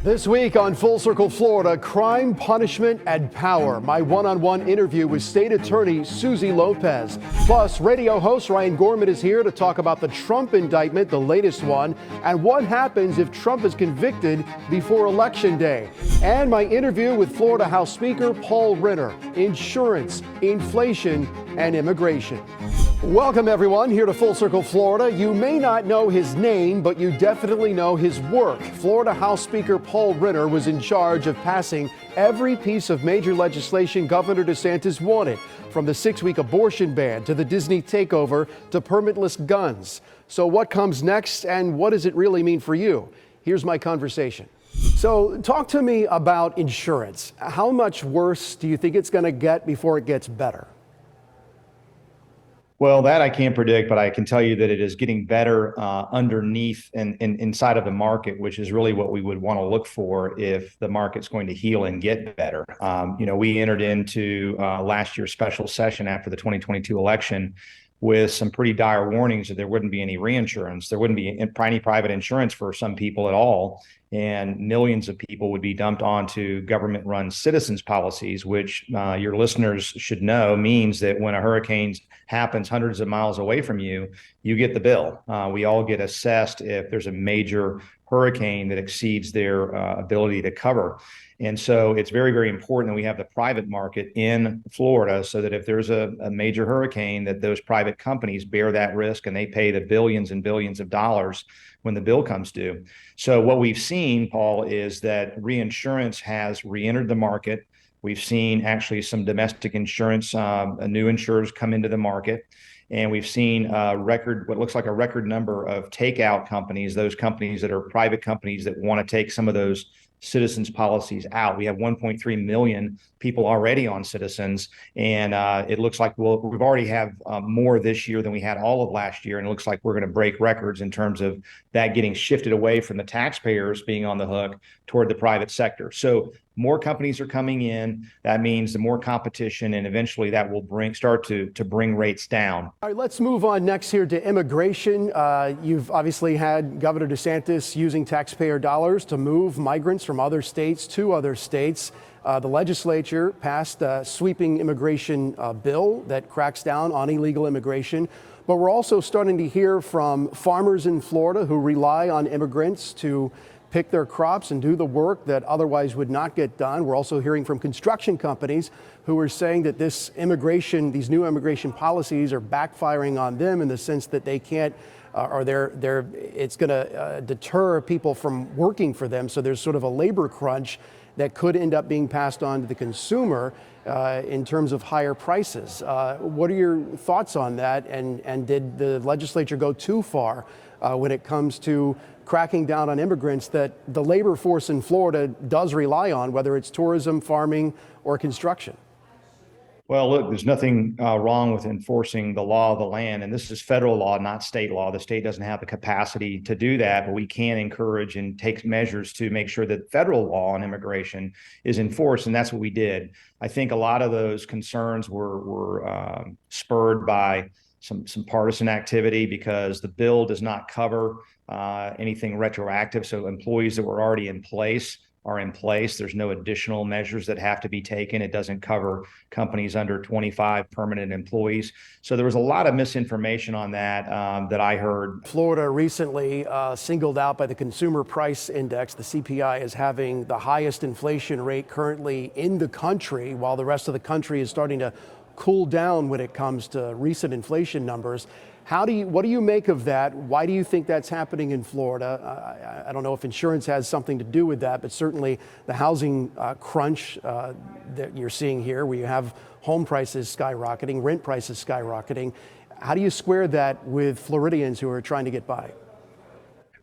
This week on Full Circle Florida, crime, punishment, and power. My one-on-one interview with State Attorney Susie Lopez. Plus, radio host Ryan Gorman is here to talk about the Trump indictment, the latest one, and what happens if Trump is convicted before Election Day. And my interview with Florida House Speaker Paul Renner, insurance, inflation, and immigration. Welcome, everyone, here to Full Circle Florida. You may not know his name, but you definitely know his work. Florida House Speaker Paul Renner was in charge of passing every piece of major legislation Governor DeSantis wanted, from the 6-week abortion ban to the Disney takeover to permitless guns. So what comes next, and what does it really mean for you? Here's my conversation. So talk to me about insurance. How much worse do you think it's going to get before it gets better? Well, that I can't predict, but I can tell you that it is getting better underneath and inside of the market, which is really what we would want to look for if the market's going to heal and get better. We entered into last year's special session after the 2022 election with some pretty dire warnings that there wouldn't be any reinsurance. There wouldn't be any private insurance for some people at all. And millions of people would be dumped onto government-run citizens policies, which your listeners should know means that when a hurricane happens hundreds of miles away from you, you get the bill. We all get assessed if there's a major hurricane that exceeds their ability to cover. And so it's very, very important that we have the private market in Florida so that if there's a major hurricane, that those private companies bear that risk and they pay the billions and billions of dollars when the bill comes due. So what we've seen, Paul, is that reinsurance has re-entered the market. We've seen actually some domestic insurance, new insurers come into the market. And we've seen what looks like a record number of takeout companies, those companies that are private companies that want to take some of those citizens policies out. We have 1.3 million people already on citizens, and it looks like we've already have more this year than we had all of last year, and it looks like we're going to break records in terms of that getting shifted away from the taxpayers being on the hook toward the private sector. So more companies are coming in. That means the more competition, and eventually that will start to bring rates down. All right, let's move on next here to immigration. You've obviously had Governor DeSantis using taxpayer dollars to move migrants from other states to other states. The legislature passed a sweeping immigration bill that cracks down on illegal immigration. But we're also starting to hear from farmers in Florida who rely on immigrants to pick their crops and do the work that otherwise would not get done. We're also hearing from construction companies who are saying that these new immigration policies are backfiring on them in the sense that they can't, it's going to deter people from working for them. So there's sort of a labor crunch that could end up being passed on to the consumer in terms of higher prices. What are your thoughts on that? And did the legislature go too far when it comes to cracking down on immigrants that the labor force in Florida does rely on, whether it's tourism, farming, or construction? Well, look, there's nothing wrong with enforcing the law of the land, and this is federal law, not state law. The state doesn't have the capacity to do that, but we can encourage and take measures to make sure that federal law on immigration is enforced, and that's what we did. I think a lot of those concerns were spurred by some partisan activity because the bill does not cover anything retroactive. So employees that were already in place are in place. There's no additional measures that have to be taken. It doesn't cover companies under 25 permanent employees. So there was a lot of misinformation on that that I heard. Florida recently singled out by the Consumer Price Index, the CPI, as having the highest inflation rate currently in the country, while the rest of the country is starting to cool down when it comes to recent inflation numbers. What do you make of that? Why do you think that's happening in Florida? I don't know if insurance has something to do with that, but certainly the housing crunch that you're seeing here, where you have home prices skyrocketing, rent prices skyrocketing. How do you square that with Floridians who are trying to get by?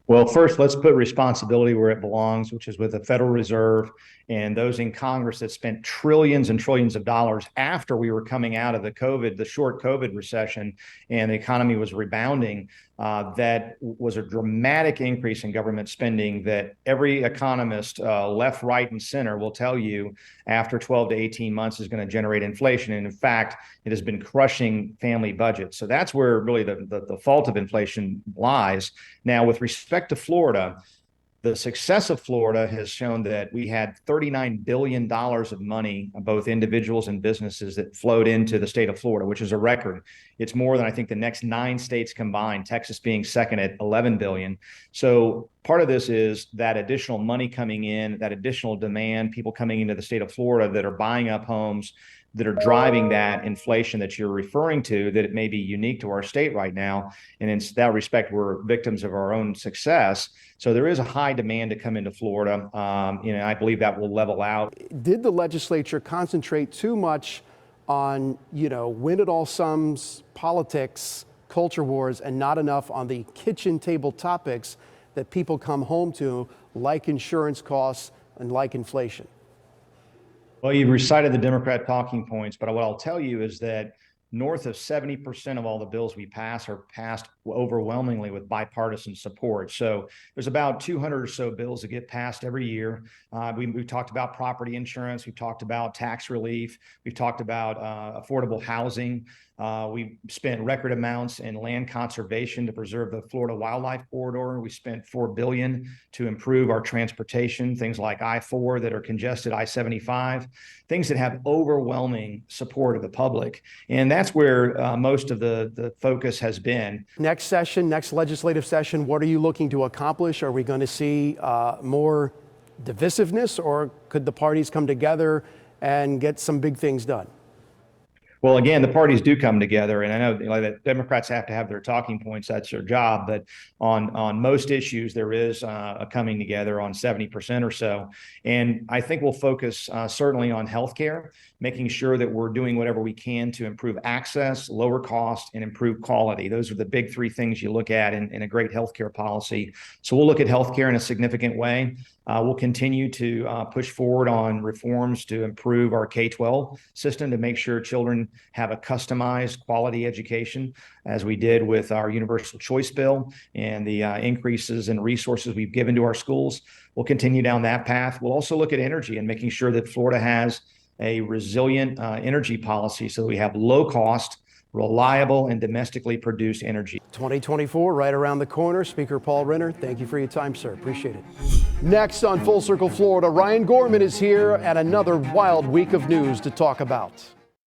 Well, first, let's put responsibility where it belongs, which is with the Federal Reserve and those in Congress that spent trillions and trillions of dollars after we were coming out of the short COVID recession and the economy was rebounding. That was a dramatic increase in government spending that every economist, left, right, and center, will tell you after 12 to 18 months is going to generate inflation. And in fact, it has been crushing family budgets. So that's where really the fault of inflation lies. Now, with respect to Florida, The success of Florida has shown that we had $39 billion of money, both individuals and businesses, that flowed into the state of Florida, which is a record. It's more than I think the next 9 states combined, Texas being second at 11 billion. So part of this is that additional money coming in, that additional demand, people coming into the state of Florida that are buying up homes, that are driving that inflation that you're referring to, that it may be unique to our state right now. And in that respect, we're victims of our own success. So there is a high demand to come into Florida. I believe that will level out. Did the legislature concentrate too much on, win-it-all-sums politics, culture wars, and not enough on the kitchen table topics that people come home to, like insurance costs and like inflation? Well, you've recited the Democrat talking points, but what I'll tell you is that north of 70% of all the bills we pass are passed overwhelmingly with bipartisan support. So there's about 200 or so bills that get passed every year. We've talked about property insurance. We've talked about tax relief. We've talked about affordable housing. We spent record amounts in land conservation to preserve the Florida Wildlife Corridor. We spent $4 billion to improve our transportation, things like I-4 that are congested, I-75, things that have overwhelming support of the public. And that's where most of the focus has been. Next session, next legislative session, what are you looking to accomplish? Are we going to see more divisiveness, or could the parties come together and get some big things done? Well, again, the parties do come together, and I know that Democrats have to have their talking points. That's their job. But on most issues, there is a coming together on 70% or so. And I think we'll focus certainly on healthcare, making sure that we're doing whatever we can to improve access, lower cost, and improve quality. Those are the big 3 things you look at in a great healthcare policy. So we'll look at healthcare in a significant way. We'll continue to push forward on reforms to improve our K-12 system to make sure children have a customized quality education, as we did with our universal choice bill and the increases in resources we've given to our schools. We'll continue down that path. We'll also look at energy and making sure that Florida has a resilient energy policy so that we have low cost, reliable, and domestically produced energy. 2024 right around the corner. Speaker Paul Renner, thank you for your time, sir. Appreciate it. Next on Full Circle Florida, Ryan Gorman is here and another wild week of news to talk about.